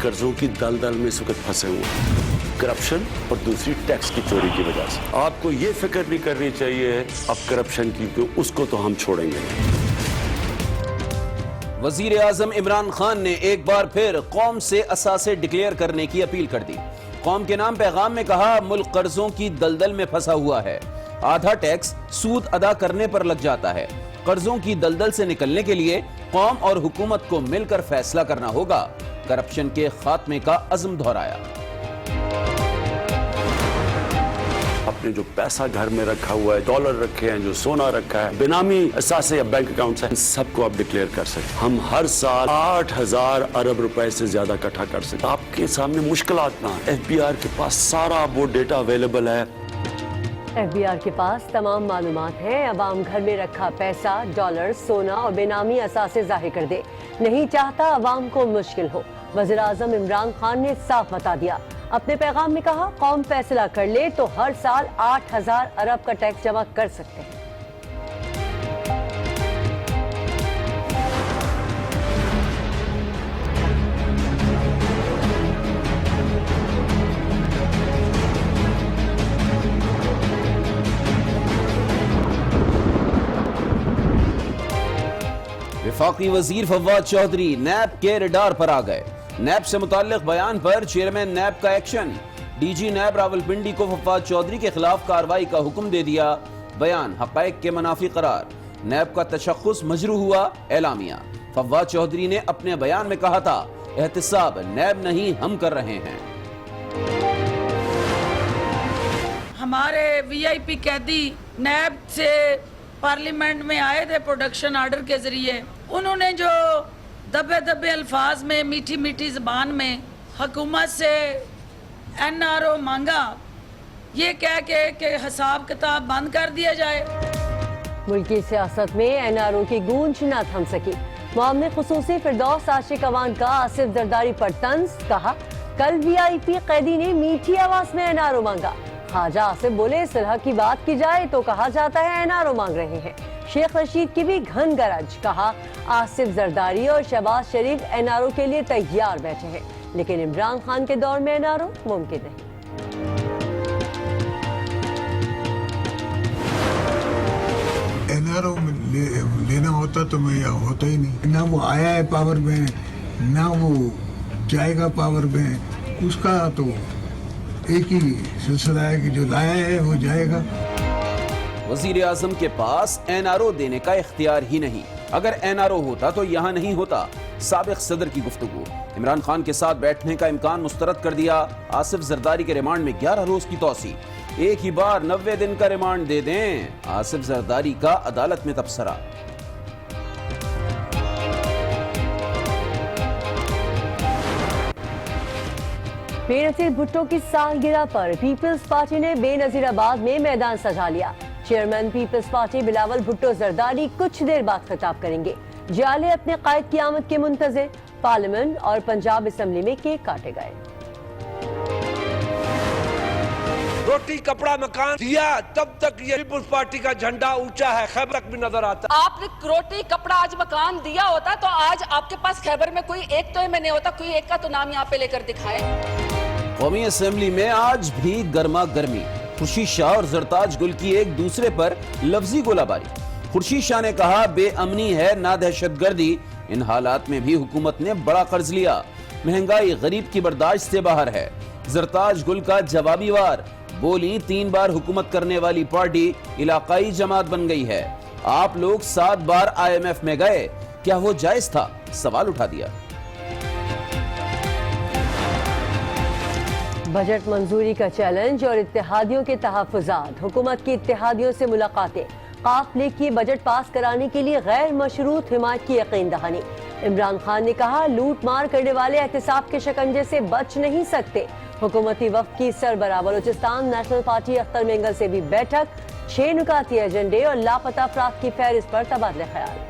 कर्जों की दलदल में इस वक्त फंसे हुए हैं, करप्शन और दूसरी टैक्स की चोरी की वजह से। आपको ये फिक्र नहीं करनी चाहिए अब करप्शन की, तो उसको तो हम छोड़ेंगे नहीं। वजीर आजम इमरान खान ने एक बार फिर कौम से असासे डिक्लेयर करने की अपील कर दी। कौम के नाम पैगाम में कहा, मुल्क कर्जों की दलदल में फंसा हुआ है, आधा टैक्स सूद अदा करने पर लग जाता है। कर्जों की दलदल से निकलने के लिए कौम और हुकूमत को मिलकर फैसला करना होगा। करप्शन के खात्मे का अज़्म दोहराया। अपने जो पैसा घर में रखा हुआ है, डॉलर रखे हैं, जो सोना रखा है, बेनामी असासे या बैंक अकाउंट्स हैं, सबको आप डिक्लेयर कर सकते। हम हर साल 8,000 अरब रुपए से ज्यादा इकट्ठा कर सकते। आपके सामने मुश्किलात ना है। FBI के पास सारा वो डेटा अवेलेबल है। FBI के पास तमाम मालूमात हैं। अवाम घर में रखा पैसा, डॉलर, सोना और बेनामी असासे जाहिर कर दे। नहीं चाहता अवाम को मुश्किल हो। वज़ीर आज़म इमरान खान ने साफ बता दिया। अपने पैगाम में कहा, कौम फैसला कर ले तो हर साल 8,000 अरब का टैक्स जमा कर सकते हैं। वफाकी वजीर फवाद चौधरी नैब के रडार पर आ गए। नैब से मुताल्लिक बयान पर चेयरमैन नैब का एक्शन। DG नैब रावलपिंडी को फवाद चौधरी के खिलाफ कार्रवाई का हुक्म दे दिया। बयान हक़ाइक़ के मुनाफी करार। नैब का तशख़्ख़ुस मजरू हुआ, एलामिया। फवाद चौधरी ने अपने बयान में कहा था, एहतिसाब नैब नहीं हम कर रहे हैं। हमारे VIP कैदी नैब से पार्लियामेंट में आए थे प्रोडक्शन ऑर्डर के जरिए। उन्होंने जो दबे दबे अल्फाज में, मीठी मीठी ज़बान में हुकूमत से NRO मांगा, ये कह के हिसाब किताब बंद कर दिया जाए। मुल्की सियासत में NRO की गूंज न थम सकी। मामले खुसूसी फिरदौस आशिक अवान का आसिफ जरदारी पर तंज। कहा, कल VIP कैदी ने मीठी आवाज में NRO मांगा। ख्वाजा आसिफ बोले, सुलह की बात की जाए तो कहा जाता है NRO मांग रहे हैं। शेख रशीद की भी घन गरज। कहा, आसिफ जरदारी और शहबाज शरीफ NRO के लिए तैयार बैठे हैं, लेकिन इमरान खान के दौर में NRO मुमकिन नहीं। NRO लेना होता तो मैं यहाँ होता ही नहीं। ना वो आया है पावर में, ना वो जाएगा पावर में। उसका तो एक ही सिलसिला है कि जो लाया है वो जाएगा। वजीर आजम के पास NRO देने का इख्तियार ही नहीं। अगर NRO होता तो यहाँ नहीं होता। साबिक सदर की गुफ्तगू। इमरान खान के साथ बैठने का इम्कान मुस्तरद कर दिया। आसिफ जरदारी के रिमांड में 11 रोज की तौसी। एक ही बार 90 दिन का रिमांड दे दें। आसिफ जरदारी का अदालत में तबसरा। बेनजीर भुट्टो की सालगिरह पर पीपल्स पार्टी ने बेनजीराबाद में मैदान सजा लिया। चेयरमैन पीपल्स पार्टी बिलावल भुट्टो जरदारी कुछ देर बाद खिताब करेंगे। जियाले अपने कायद की आमद के मुंतज़िर। पार्लियामेंट और पंजाब असेंबली में केक काटे गए। रोटी कपड़ा मकान दिया, तब तक ये पीपल्स पार्टी का झंडा ऊंचा है, खैबर तक भी नजर आता। आपने रोटी कपड़ा आज मकान दिया होता तो आज आपके पास खैबर में कोई एक तो में नहीं होता। कोई एक का तो नाम यहाँ पे लेकर दिखाए। कौमी असेंबली में आज भी गर्मा गर्मी। खुर्शीद शाह और जरताज गुल की एक दूसरे पर लफ्जी गोलाबारी। खुर्शीद शाह ने कहा, बेअमनी है ना दहशतगर्दी। इन हालात में भी हुकूमत ने बड़ा कर्ज लिया। महंगाई गरीब की बर्दाश्त से बाहर है। जरताज गुल का जवाबी वार। बोली, 3 बार हुकूमत करने वाली पार्टी इलाकाई जमात बन गई है। आप लोग 7 बार IMF में गए, क्या वो जायज था? सवाल उठा दिया। बजट मंजूरी का चैलेंज और इत्तेहादियों के तहफ़्फ़ुज़ात। हुकूमत की इत्तेहादियों से मुलाकातें। काफ लीग की बजट पास कराने के लिए गैर मशरूत हिमायत की यकीन दहानी। इमरान खान ने कहा, लूट मार करने वाले एहतिसाब के शिकंजे से बच नहीं सकते। हुकूमती वफ़द की सरबराह बलूचिस्तान नेशनल पार्टी अख्तर मेंगल से भी बैठक। 6 नुकाती एजेंडे और लापता अफराद की फहरिस्त पर तबादले ख्याल।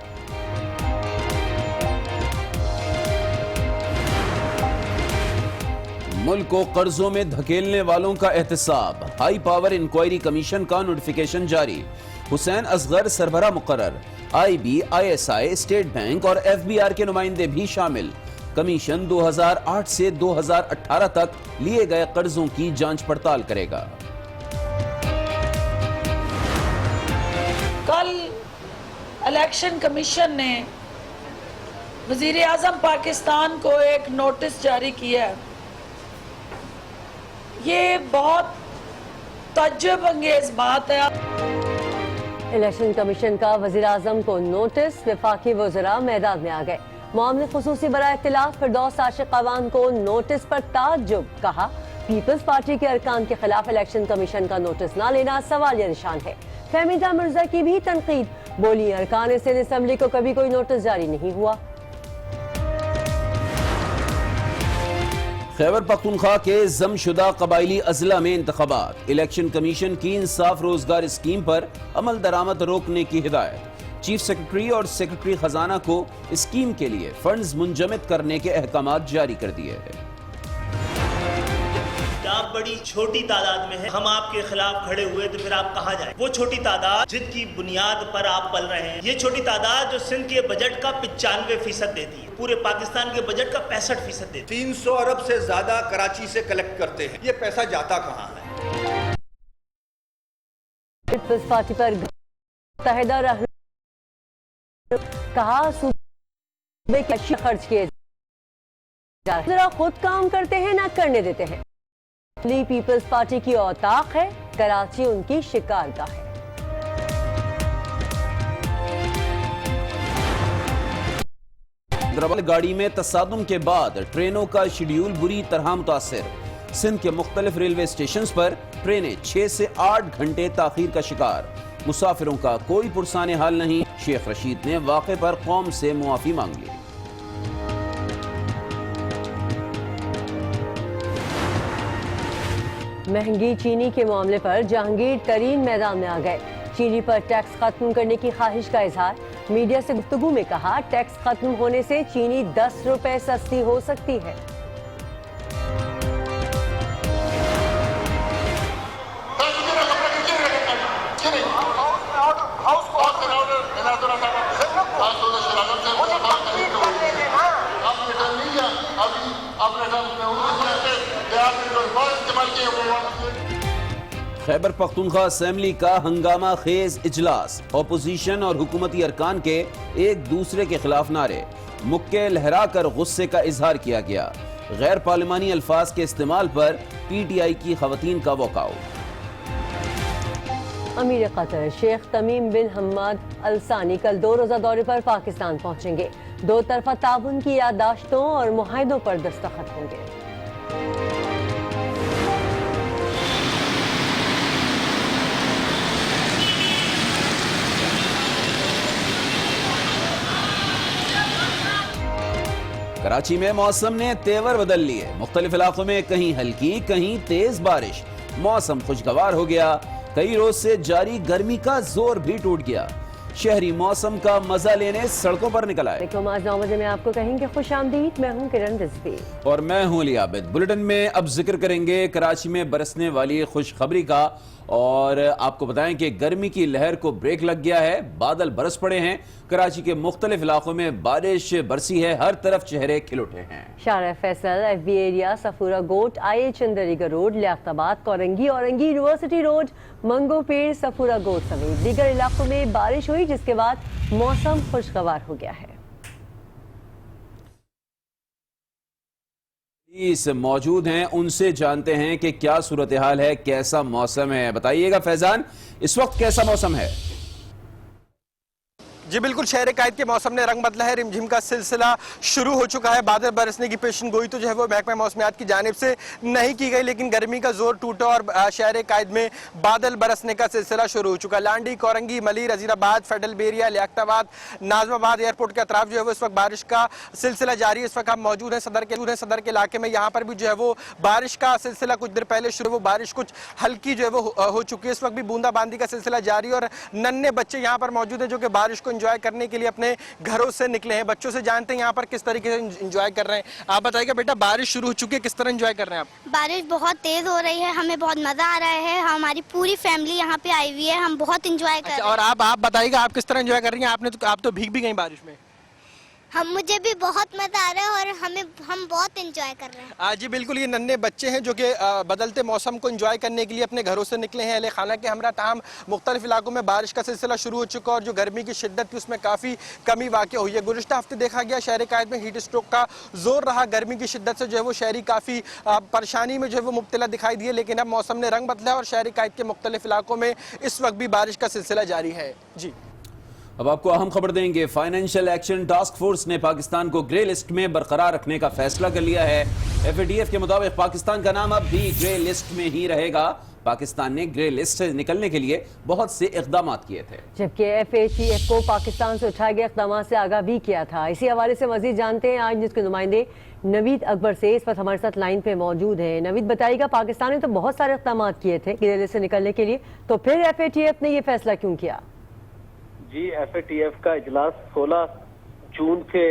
मुल्क को कर्जों में धकेलने वालों का एहतिसाब। हाई पावर इंक्वायरी कमीशन का नोटिफिकेशन जारी। हुसैन असगर सरबराह मुकर्रर। IB, ISI, स्टेट बैंक और FBR के नुमाइंदे भी शामिल। کمیشن 2008 سے 2018 تک لیے گئے قرضوں کی جانچ پڑتال کرے گا۔ کل الیکشن کمیشن نے وزیر اعظم پاکستان کو ایک نوٹس جاری کیا ہے۔ یہ بہت تعجب انگیز بات ہے۔ الیکشن کمیشن کا وزیر اعظم کو نوٹس، وفاقی وزراء میدان میں آ گئے۔ معاملے خصوصی برائے اطلاعات فردوس عاشق اعوان کو نوٹس پر تعجب، کہا پیپلز پارٹی کے ارکان کے خلاف الیکشن کمیشن کا نوٹس نہ لینا سوالیہ نشان ہے۔ فہمیدہ مرزا کی بھی تنقید، بولی ارکان سندھ اسمبلی کو کبھی کوئی نوٹس جاری نہیں ہوا۔ خیبر پختونخوا کے ضم شدہ قبائلی اضلاع میں انتخابات، الیکشن کمیشن کی انصاف روزگار اسکیم پر عمل درآمد روکنے کی ہدایت، چیف سیکرٹری اور سیکرٹری خزانہ کو اسکیم کے لیے فنڈز منجمد کرنے کے احکامات جاری کر دیے ہیں۔ آپ بڑی چھوٹی تعداد میں ہیں، ہم آپ کے خلاف کھڑے ہوئے تو پھر آپ کہاں جائیں؟ وہ چھوٹی تعداد جن کی بنیاد پر آپ پل رہے ہیں، یہ چھوٹی تعداد جو سندھ کے بجٹ کا 95% دیتی ہے، پورے پاکستان کے بجٹ کا 65% دیتی ہے۔ 300 ارب سے زیادہ کراچی سے کلیکٹ کرتے ہیں، یہ پیسہ جاتا کہاں ہے؟ پیپلز پارٹی پر متحدہ رہنما کہا صوبے کے اشیاء خرچ کیے جا رہے ہیں، ذرا خود کام کرتے ہیں نہ کرنے دیتے ہیں۔ پیپلز پارٹی کی اوطاق ہے، کراچی ان کی شکارگاہ ہے۔ حیدرآباد گاڑی میں تصادم کے بعد ٹرینوں کا شیڈیول بری طرح متاثر، سندھ کے مختلف ریلوے اسٹیشنز پر ٹرینیں 6 سے 8 گھنٹے تاخیر کا شکار، مسافروں کا کوئی پرسان حال نہیں۔ شیخ رشید نے واقعے پر قوم سے معافی مانگ لی۔ مہنگی چینی کے معاملے پر جہانگیر ترین میدان میں آ گئے۔ چینی پر ٹیکس ختم کرنے کی خواہش کا اظہار، میڈیا سے گفتگو میں کہا ٹیکس ختم ہونے سے چینی 10 روپے سستی ہو سکتی ہے۔ خیبر پختونخوا اسمبلی کا ہنگامہ خیز اجلاس، اپوزیشن اور حکومتی ارکان کے ایک دوسرے کے خلاف نعرے، مکے لہرا کر غصے کا اظہار کیا گیا، غیر پارلیمانی الفاظ کے استعمال پر پی ٹی آئی کی خواتین کا واک آؤٹ۔ امیر قطر شیخ تمیم بن حماد الثانی کل 2 روزہ دورے پر پاکستان پہنچیں گے، 2 طرفہ تعاون کی یادداشتوں اور معاہدوں پر دستخط ہوں گے۔ کراچی میں موسم نے تیور بدل لیے، مختلف علاقوں میں کہیں ہلکی کہیں تیز بارش، موسم خوشگوار ہو گیا، کئی روز سے جاری گرمی کا زور بھی ٹوٹ گیا، شہری موسم کا مزہ لینے سڑکوں پر نکل آئے۔ آج 9 بجے میں آپ کو کہیں گے خوش آمدید، میں ہوں کرن رضوی اور میں ہوں علی عابد۔ بلیٹن میں اب ذکر کریں گے کراچی میں برسنے والی خوشخبری کا، اور آپ کو بتائیں کہ گرمی کی لہر کو بریک لگ گیا ہے، بادل برس پڑے ہیں، کراچی کے مختلف علاقوں میں بارش برسی ہے، ہر طرف چہرے کھل اٹھے ہیں۔ Shahrah Faisal, F B area, Safoora Goth, I H Chundrigar road, Liaquatabad, Korangi, Orangi university road, منگو پیر، صفورہ گوٹ سمیت دیگر علاقوں میں بارش ہوئی، جس کے بعد موسم خوشگوار ہو گیا ہے۔ موجود ہیں، ان سے جانتے ہیں کہ کیا صورتحال ہے، کیسا موسم ہے۔ بتائیے گا فیضان، اس وقت کیسا موسم ہے؟ جی بالکل، شہر قائد کے موسم نے رنگ بدلا ہے، رمجھم کا سلسلہ شروع ہو چکا ہے۔ بادل برسنے کی پیشن گوئی تو جو ہے وہ محکمہ موسمیات کی جانب سے نہیں کی گئی، لیکن گرمی کا زور ٹوٹا اور شہر قائد میں بادل برسنے کا سلسلہ شروع ہو چکا۔ لانڈی، کورنگی، ملیر، عزیر آباد، فیڈل بیریا، لیاقت آباد، ناظم آباد ایئرپورٹ کے اطراف جو ہے وہ اس وقت بارش کا سلسلہ جاری ہے۔ اس وقت ہم موجود ہیں صدر کے علاقے میں، یہاں پر بھی جو ہے وہ بارش کا سلسلہ کچھ دیر پہلے شروع، وہ بارش کچھ ہلکی جو ہے وہ ہو چکی ہے۔ اس وقت بھی بوندا باندی کا سلسلہ جاری، اور ننھے بچے یہاں پر موجود ہیں جو کہ بارش کو انجوائے کرنے کے لیے اپنے گھروں سے نکلے ہیں۔ بچوں سے جانتے ہیں یہاں پر کس طریقے سے انجوائے کر رہے ہیں۔ آپ بتائیے گا بیٹا، بارش شروع ہو چکی ہے، کس طرح انجوائے کر رہے ہیں آپ؟ بارش بہت تیز ہو رہی ہے، ہمیں بہت مزہ آ رہا ہے، ہماری پوری فیملی یہاں پہ آئی ہوئی ہے، ہم بہت انجوائے کر رہے ہیں۔ اور آپ بتائیے گا آپ کس طرح انجوائے کر رہی ہیں؟ آپ تو بھیگ بھی گئی بارش میں؟ मुझे भी बहुत मज़ा आ रहा है और हम बहुत एंजॉय कर रहे हैं। जी बिल्कुल, ये नन्हे बच्चे हैं जो कि बदलते मौसम को एंजॉय करने के लिए अपने घरों से निकले हैं। अहले खाना के हमरा ताहम मुख्तलिफ इलाकों में बारिश का सिलसिला शुरू हो चुका और जो गर्मी की शिद्दत थी उसमें काफ़ी कमी वाक़ हुई है। गुज़िश्ता हफ्ते देखा गया शहर कायद में हीट स्ट्रोक का जोर रहा। गर्मी की शिद्दत से जो है वो शहरी काफ़ी परेशानी में जो है वो मुब्तला दिखाई दिए, लेकिन अब मौसम ने रंग बदला और शहर कायद के मुख्तलिफ इलाकों में इस वक्त भी बारिश का सिलसिला जारी है। जी अब आपको अहम खबर देंगे। फाइनेंशियल एक्शन टास्क फोर्स ने पाकिस्तान को ग्रे लिस्ट में बरकरार रखने का फैसला कर लिया है। FATF के मुताबिक पाकिस्तान का नाम अब भी ग्रे लिस्ट में ही रहेगा। पाकिस्तान ने ग्रे लिस्ट से निकलने के लिए बहुत से इक़दाम किए थे, जबकि FATF को पाकिस्तान से उठाए गए इक़दाम से आगाह भी किया था। इसी हवाले से मजीद जानते हैं आज जिसके नुमाइंदे नवीद अकबर से इस वक्त हमारे साथ लाइन पे मौजूद हैं। नवीद, बताइएगा, पाकिस्तान ने तो बहुत सारे इक़दाम किए थे ग्रे लिस्ट से निकलने के लिए, तो फिर FATF ने ये फैसला क्यों किया? जी, FATF का इजलास 16 जून से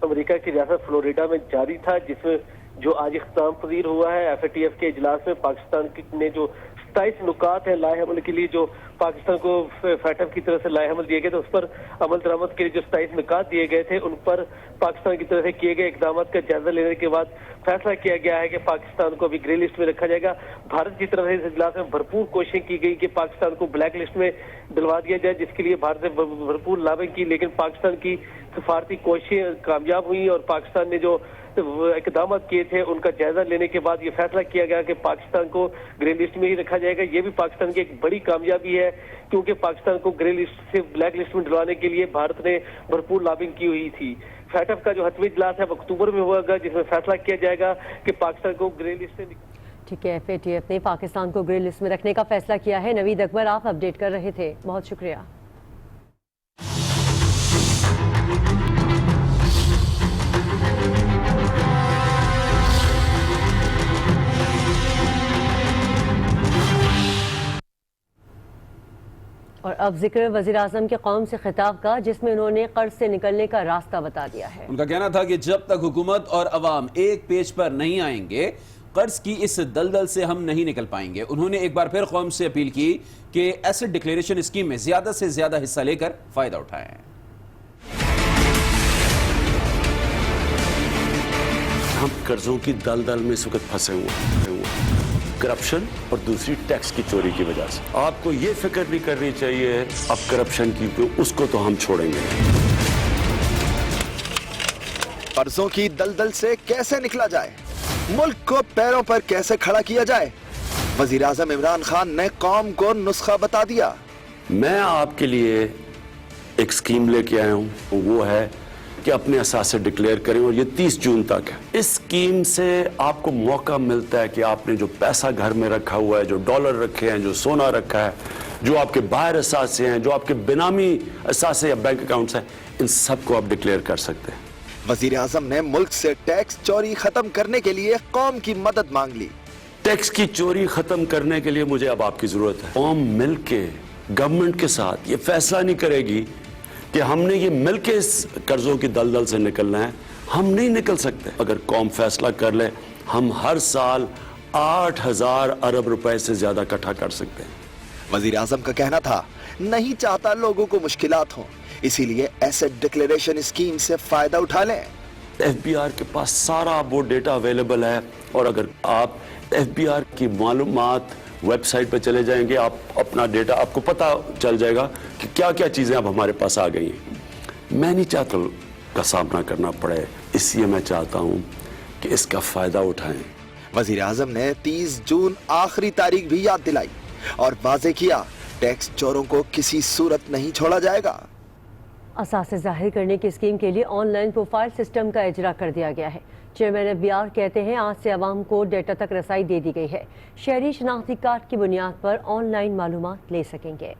अमेरिका की रियासत फ्लोरिडा में जारी था, जिसमें जो आज इख्तिताम पजीर हुआ है। FATF के इजलास में पाकिस्तान ने जो 27 नुकात है लाए अमल के लिए जो पाकिस्तान को FATF की तरफ से लाए अमल दिए गए थे, उस पर अमल दरामद के लिए जो 27 नुकात दिए गए थे, उन पर पाकिस्तान की तरफ से किए गए इकदाम का जायजा लेने के बाद फैसला किया गया है कि पाकिस्तान को अभी ग्रे लिस्ट में रखा जाएगा। भारत की तरफ से इस इजलास में भरपूर कोशिशें की गई कि पाकिस्तान को ब्लैक लिस्ट में डलवा दिया जाए, जिसके लिए भारत ने भरपूर लॉबिंग की, लेकिन पाकिस्तान की सफारती कोशिशें कामयाब हुई और पाकिस्तान ने जो इकदाम किए थे उनका जायजा लेने के बाद ये फैसला किया गया कि पाकिस्तान को ग्रे लिस्ट में ही रखा जाएगा। ये भी पाकिस्तान की एक बड़ी कामयाबी है, क्योंकि पाकिस्तान को ग्रे लिस्ट से ब्लैक लिस्ट में डलवाने के लिए भारत ने भरपूर लॉबिंग की हुई थी। FATF का जो हतमी इजलास है अक्टूबर में होगा, जिसमें फैसला किया जाएगा कि पाकिस्तान को ग्रे लिस्ट से। ठीक है, FATF ने पाकिस्तान को ग्रे लिस्ट में रखने का फैसला किया है। नवीद अकबर, आप अपडेट कर रहे थे, बहुत शुक्रिया। और अब जिक्र वज़ीर आज़म के कौम से खिताब का, जिसमें उन्होंने कर्ज से निकलने का रास्ता बता दिया है। उनका कहना था कि जब तक हुकूमत और अवाम एक पेज पर नहीं आएंगे, कर्ज की इस दलदल से हम नहीं निकल पाएंगे। उन्होंने एक बार फिर कौम से अपील की कि एसेट डिक्लेरेशन स्कीम में ज्यादा से ज्यादा हिस्सा लेकर फायदा उठाएं। हम कर्जों की दलदल में इस वक्त फंसे हुए, करप्शन और दूसरी टैक्स की चोरी की वजह से। आपको ये फिक्र नहीं करनी चाहिए अब करप्शन की, तो उसको तो हम छोड़ेंगे। कर्जों की दलदल से कैसे निकला जाए, मुल्क को पैरों पर कैसे खड़ा किया जाए, वजीर आज़म इमरान खान ने कौम को नुस्खा बता दिया। मैं आपके लिए एक स्कीम लेके आया हूं, वो है कि अपने असासे डिक्लेयर करें और ये 30 जून तक है। इस स्कीम से आपको मौका मिलता है कि आपने जो पैसा घर में रखा हुआ है, जो डॉलर रखे हैं, जो सोना रखा है, जो आपके बाहर असासे हैं, जो आपके बेनामी असासे या बैंक अकाउंट्स हैं, इन सबको आप डिक्लेयर कर सकते हैं। वजीर आज़म ने मुल्क से टैक्स चोरी खत्म करने के लिए कौम की मदद मांग ली। टैक्स की चोरी खत्म करने के लिए मुझे अब आपकी जरूरत है। कौम मिलके गवर्नमेंट के साथ ये फैसला नहीं करेगी कि हमने ये मिलके इस कर्जों की दलदल से निकलना है, हम नहीं निकल सकते। अगर कौम फैसला कर ले, हम हर साल 8,000 अरब रुपए से ज्यादा इकट्ठा कर सकते हैं। वजीर आज़म का कहना था, नहीं चाहता लोगों को मुश्किलात हों, इसीलिए एसेट डिक्लेरेशन स्कीम से फायदा उठा लें। FBR के पास सारा वो डेटा अवेलेबल है, और अगर आप FBR की मालूमात वेबसाइट पर चले जाएंगे, आप अपना डेटा, आपको पता चल जाएगा कि क्या क्या चीजें अब हमारे पास आ गई हैं। मैं नहीं चाहता का सामना करना पड़े, इसलिए मैं चाहता हूं कि इसका फायदा उठाएं। वजीर आज़म ने 30 जून आखिरी तारीख भी याद दिलाई और वाजे किया, टैक्स चोरों को किसी सूरत नहीं छोड़ा जाएगा। असासे जाहिर करने की स्कीम के लिए ऑनलाइन प्रोफाइल सिस्टम का इजरा कर दिया गया है। चेयरमैन FBR कहते हैं, आज से आवाम को डेटा तक रसाई दे दी गई है। शहरी शनाख्ती कार्ड की बुनियाद पर ऑनलाइन मालूमात ले सकेंगे।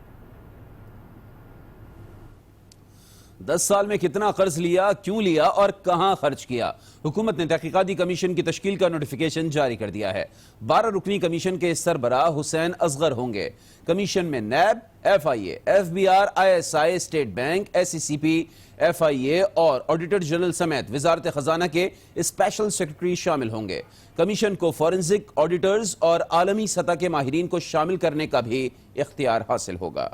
10 साल में कितना कर्ज लिया, क्यों लिया और कहां खर्च किया, हुकूमत ने तहकीकाती कमीशन की तश्कील का नोटिफिकेशन जारी कर दिया है। 12 रुकनी कमीशन के सरबराह हुसैन असगर होंगे। कमीशन में नैब, FIA, FBR, ISI, state bank, SECP, FIA और ऑडिटर जनरल समेत वजारत खजाना के स्पेशल सेक्रेटरी शामिल होंगे। कमीशन को फॉरेंसिक ऑडिटर्स और आलमी सतह के माहिरीन को शामिल करने का भी इख्तियार हासिल होगा।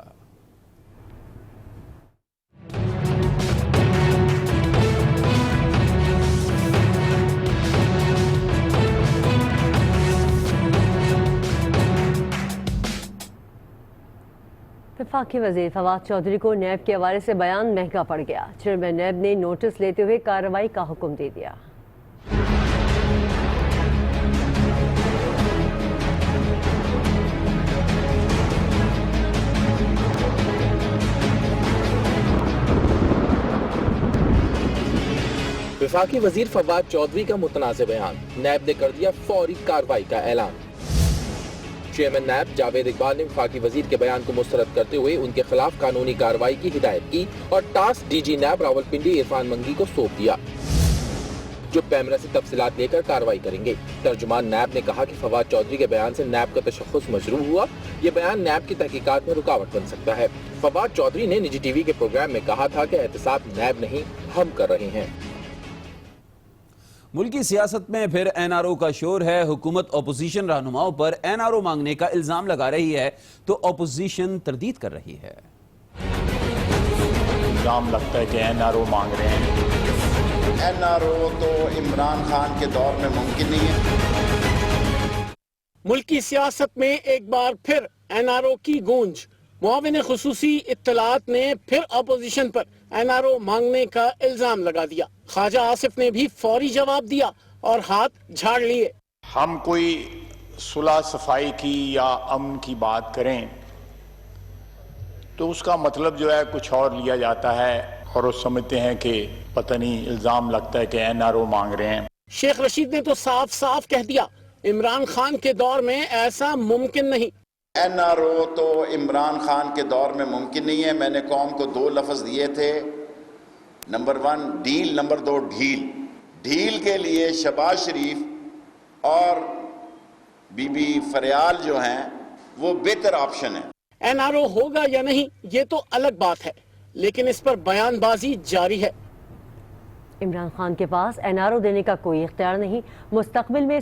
वफाकी वजीर फवाद चौधरी को नैब के हवाले से बयान महंगा पड़ गया। चेयरमैन नैब ने नोटिस लेते हुए कार्रवाई का हुक्म दे दिया। वफाकी वजीर फवाद चौधरी का मुतनाज़ बयान, नैब ने कर दिया फौरी कार्रवाई का ऐलान। चेयरमैन नैब जावेद इकबाल ने वफाकी वजीर के बयान को मुस्तरद करते हुए उनके खिलाफ कानूनी कार्रवाई की हिदायत की और task DG NAB Rawalpindi Irfan Mangi को सौंप दिया, जो पैमरा से तफसीलात लेकर कार्रवाई करेंगे। तर्जुमान नैब ने कहा कि फवाद चौधरी के बयान से नैब का तशख़्ख़ुस मजरूह हुआ। ये बयान नैब की तहकीकात में रुकावट बन सकता है। फवाद चौधरी ने निजी टीवी के प्रोग्राम में कहा था कि एहतसाब नैब नहीं, हम कर रहे हैं। मुल्की सियासत में फिर एनआरओ का शोर है। हुकूमत अपोजिशन रहनुमाओं पर एनआरओ मांगने का इल्जाम लगा रही है तो अपोजिशन तरदीद कर रही है। इल्जाम लगता है कि एनआरओ मांग रहे हैं। एनआरओ तो इमरान खान के दौर में मुमकिन नहीं है। मुल्की सियासत में एक बार फिर एनआरओ की गूंज। मुआविन खुसूसी इत्तलात ने फिर अपोजिशन पर एनआरओ मांगने का इल्जाम लगा दिया। ख्वाजा आसिफ ने भी फौरी जवाब दिया और हाथ झाड़ लिए। हम कोई सुलह सफाई की या अमन की बात करें तो उसका मतलब जो है कुछ और लिया जाता है और वो समझते हैं कि पता नहीं इल्जाम लगता है कि एनआरओ मांग रहे हैं। शेख रशीद ने तो साफ साफ कह दिया, इमरान खान के दौर में ऐसा मुमकिन नहीं। एनआरओ तो इमरान खान के दौर में मुमकिन नहीं है। मैंने कौम को 2 लफ्ज दिए थे, नंबर 1 डील, नंबर 2 ढील। ढील के लिए शहबाज शरीफ और बीबी फरियाल जो हैं वो बेहतर ऑप्शन है। एनआरओ होगा या नहीं ये तो अलग बात है, लेकिन इस पर बयानबाजी जारी है। इमरान खान के पास एनआरओ देने का कोई इख्तियार नहीं। मुस्तकबिल में